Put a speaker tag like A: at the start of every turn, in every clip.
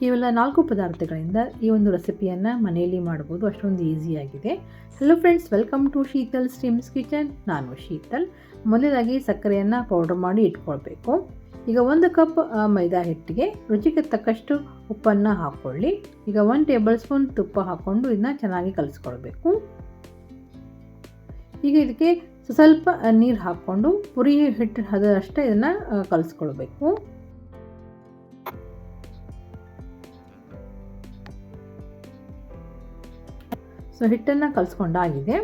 A: ಕೇವಲ 4 ಪದಾರ್ಥಗಳಿಂದ ಈ ಒಂದು ರೆಸಿಪಿಯನ್ನು ಮನೆಯಲ್ಲಿ ಮಾಡ್ಬೋದು. ಅಷ್ಟೊಂದು ಈಸಿಯಾಗಿದೆ. Hello friends, welcome to Sheetal streams kitchen. ನಾನು ಶೀತಲ್. ಮೊದಲಾಗಿ ಸಕ್ಕರೆಯನ್ನು ಪೌಡರ್ ಮಾಡಿ ಇಟ್ಕೊಳ್ಬೇಕು. ಈಗ 1 ಕಪ್ ಮೈದಾ ಹಿಟ್ಟಿಗೆ ರುಚಿಗೆ ತಕ್ಕಷ್ಟು ಉಪ್ಪನ್ನು ಹಾಕ್ಕೊಳ್ಳಿ. ಈಗ 1 ಟೇಬಲ್ ಸ್ಪೂನ್ ತುಪ್ಪ ಹಾಕ್ಕೊಂಡು ಇದನ್ನ ಚೆನ್ನಾಗಿ ಕಲಿಸ್ಕೊಳ್ಬೇಕು. ಈಗ ಇದಕ್ಕೆ ಸ್ವಲ್ಪ ನೀರು ಹಾಕ್ಕೊಂಡು ಪುರಿ ಹಿಟ್ಟು ಹದಷ್ಟೇ ಇದನ್ನು ಕಲಿಸ್ಕೊಳ್ಬೇಕು. ಸೊ ಹಿಟ್ಟನ್ನು ಕಲಿಸ್ಕೊಂಡಾಗಿದೆ.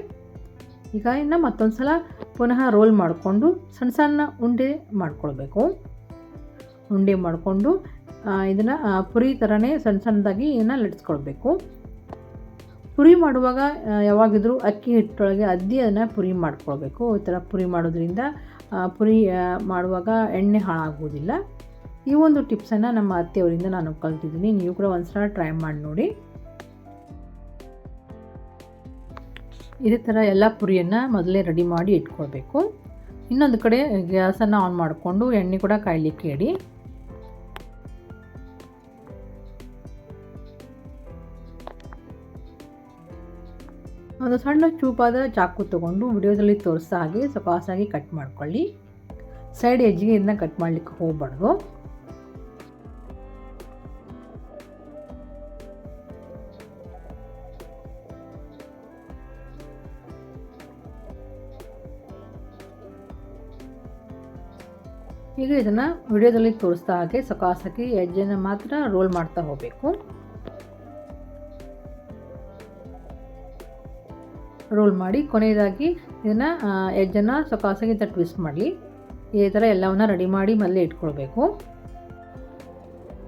A: ಈಗ ಇನ್ನು ಮತ್ತೊಂದು ಸಲ ಪುನಃ ರೋಲ್ ಮಾಡಿಕೊಂಡು ಸಣ್ಣ ಸಣ್ಣ ಉಂಡೆ ಮಾಡ್ಕೊಳ್ಬೇಕು. ಉಂಡೆ ಮಾಡಿಕೊಂಡು ಇದನ್ನು ಪುರಿ ಥರನೇ ಸಣ್ಣ ಸಣ್ಣದಾಗಿ ಇದನ್ನು ಲಟ್ಸ್ಕೊಳ್ಬೇಕು. ಪುರಿ ಮಾಡುವಾಗ ಯಾವಾಗಿದ್ರೂ ಅಕ್ಕಿ ಹಿಟ್ಟೊಳಗೆ ಅದ್ದಿ ಅದನ್ನು ಪುರಿ ಮಾಡ್ಕೊಳ್ಬೇಕು. ಈ ಥರ ಪುರಿ ಮಾಡೋದ್ರಿಂದ ಪುರಿ ಮಾಡುವಾಗ ಎಣ್ಣೆ ಹಾಳಾಗುವುದಿಲ್ಲ. ಈ ಒಂದು ಟಿಪ್ಸನ್ನು ನಮ್ಮ ಅತ್ತೆಯವರಿಂದ ನಾನು ಕಲ್ತಿದ್ದೀನಿ. ನೀವು ಕೂಡ ಒಂದ್ಸಲ ಟ್ರೈ ಮಾಡಿ ನೋಡಿ. ಇದೇ ಥರ ಎಲ್ಲ ಪುರಿಯನ್ನು ಮೊದಲೇ ರೆಡಿ ಮಾಡಿ ಇಟ್ಕೊಳ್ಬೇಕು. ಇನ್ನೊಂದು ಕಡೆ ಗ್ಯಾಸನ್ನು ಆನ್ ಮಾಡಿಕೊಂಡು ಎಣ್ಣೆ ಕೂಡ ಕಾಯಲಿಕ್ಕೆ ಇಡಿ. ಒಂದು ಸಣ್ಣ ಚೂಪಾದ ಚಾಕು ತೊಗೊಂಡು ವಿಡಿಯೋದಲ್ಲಿ ತೋರಿಸೋ ಹಾಗೆ ಸೊಕಾಸಾಗಿ ಕಟ್ ಮಾಡ್ಕೊಳ್ಳಿ. ಸೈಡ್ ಎಜ್ಜಿಗೆ ಇದನ್ನ ಕಟ್ ಮಾಡಲಿಕ್ಕೆ ಹೋಗಬಾರ್ದು. ಈಗ ಇದನ್ನು ವಿಡಿಯೋದಲ್ಲಿ ತೋರಿಸ್ತಾ ಹಾಗೆ ಸೊಕಾಸಾಗಿ ಎಜ್ಜನ್ನು ಮಾತ್ರ ರೋಲ್ ಮಾಡ್ತಾ ಹೋಗಬೇಕು. ರೋಲ್ ಮಾಡಿ ಕೊನೆಯದಾಗಿ ಇದನ್ನು ಎಜ್ಜನ್ನು ಸೊಕಾಸಾಗಿ ಟ್ವಿಸ್ಟ್ ಮಾಡಲಿ. ಇದೇ ಥರ ಎಲ್ಲವನ್ನ ರೆಡಿ ಮಾಡಿ ಮೊದಲೇ ಇಟ್ಕೊಳ್ಬೇಕು.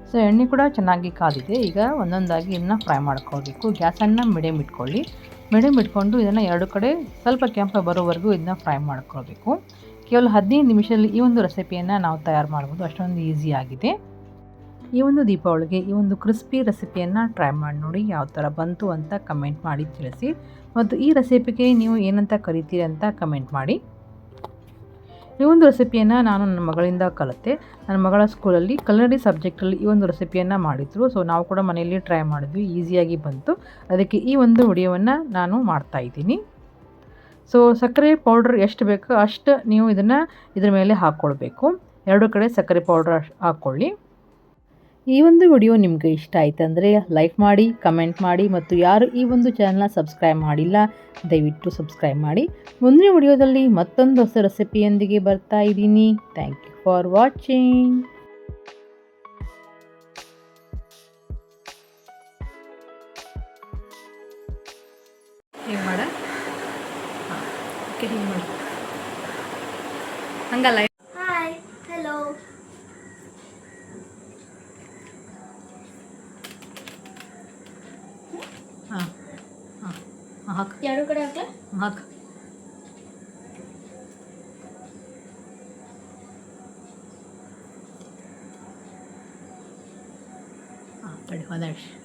A: ಸೊ ಎಣ್ಣೆ ಕೂಡ ಚೆನ್ನಾಗಿ ಕಾದಿದೆ. ಈಗ ಒಂದೊಂದಾಗಿ ಇದನ್ನು ಫ್ರೈ ಮಾಡ್ಕೊಳ್ಬೇಕು. ಗ್ಯಾಸನ್ನು ಮೀಡಿಯಮ್ ಇಟ್ಕೊಳ್ಳಿ. ಮೀಡಿಯಮ್ ಇಟ್ಕೊಂಡು ಇದನ್ನು 2 ಕಡೆ ಸ್ವಲ್ಪ ಕೆಂಪು ಬರೋವರೆಗೂ ಇದನ್ನ ಫ್ರೈ ಮಾಡ್ಕೊಳ್ಬೇಕು. ಕೇವಲ 15 ನಿಮಿಷದಲ್ಲಿ ಈ ಒಂದು ರೆಸಿಪಿಯನ್ನು ನಾವು ತಯಾರು ಮಾಡ್ಬೋದು. ಅಷ್ಟೊಂದು ಈಸಿಯಾಗಿದೆ. ಈ ಒಂದು ದೀಪಾವಳಿಗೆ ಈ ಒಂದು ಕ್ರಿಸ್ಪಿ ರೆಸಿಪಿಯನ್ನು ಟ್ರೈ ಮಾಡಿ ನೋಡಿ. ಯಾವ ಥರ ಬಂತು ಅಂತ ಕಮೆಂಟ್ ಮಾಡಿ ತಿಳಿಸಿ. ಮತ್ತು ಈ ರೆಸಿಪಿಗೆ ನೀವು ಏನಂತ ಕರಿತೀರಿ ಅಂತ ಕಮೆಂಟ್ ಮಾಡಿ. ಈ ಒಂದು ರೆಸಿಪಿಯನ್ನು ನಾನು ನನ್ನ ಮಗಳಿಂದ ಕಲಿತೆ. ನನ್ನ ಮಗಳ ಸ್ಕೂಲಲ್ಲಿ ಕನ್ನಡ ಸಬ್ಜೆಕ್ಟಲ್ಲಿ ಈ ಒಂದು ರೆಸಿಪಿಯನ್ನು ಮಾಡಿದ್ರು. ಸೊ ನಾವು ಕೂಡ ಮನೆಯಲ್ಲಿ ಟ್ರೈ ಮಾಡಿದ್ವಿ. ಈಸಿಯಾಗಿ ಬಂತು. ಅದಕ್ಕೆ ಈ ಒಂದು ವಿಡಿಯೋವನ್ನು ನಾನು ಮಾಡ್ತಾಯಿದ್ದೀನಿ. ಸೊ ಸಕ್ಕರೆ ಪೌಡ್ರ್ ಎಷ್ಟು ಬೇಕೋ ಅಷ್ಟು ನೀವು ಇದನ್ನು ಇದ್ರ ಮೇಲೆ ಹಾಕ್ಕೊಳ್ಬೇಕು. 2 ಕಡೆ ಸಕ್ಕರೆ ಪೌಡ್ರ್ ಹಾಕ್ಕೊಳ್ಳಿ. ಈ ಒಂದು ವಿಡಿಯೋ ನಿಮಗೆ ಇಷ್ಟ ಆಯ್ತಂದರೆ ಲೈಕ್ ಮಾಡಿ, ಕಮೆಂಟ್ ಮಾಡಿ ಮತ್ತು ಯಾರು ಈ ಒಂದು ಚಾನಲ್ನ ಸಬ್ಸ್ಕ್ರೈಬ್ ಮಾಡಿಲ್ಲ ದಯವಿಟ್ಟು ಸಬ್ಸ್ಕ್ರೈಬ್ ಮಾಡಿ. ಮುಂದಿನ ವಿಡಿಯೋದಲ್ಲಿ ಮತ್ತೊಂದು ಹೊಸ ರೆಸಿಪಿಯೊಂದಿಗೆ ಬರ್ತಾ ಇದ್ದೀನಿ. Thank you for watching. ಹೇಗೆ ಮಾಡ ಹಿಂಗೆ ಮಾಡಿ ಹಂಗಲ್ಲ.
B: Hi, hello.
A: ಹಾಂ ಹಾಂ ಹಾಕು.
B: 2 ಕಡೆ ಹಾಕ್ಲಾ?
A: ಹಾಕು. ಹಾಂ ತಡಿ ಒಂದಷ್ಟು.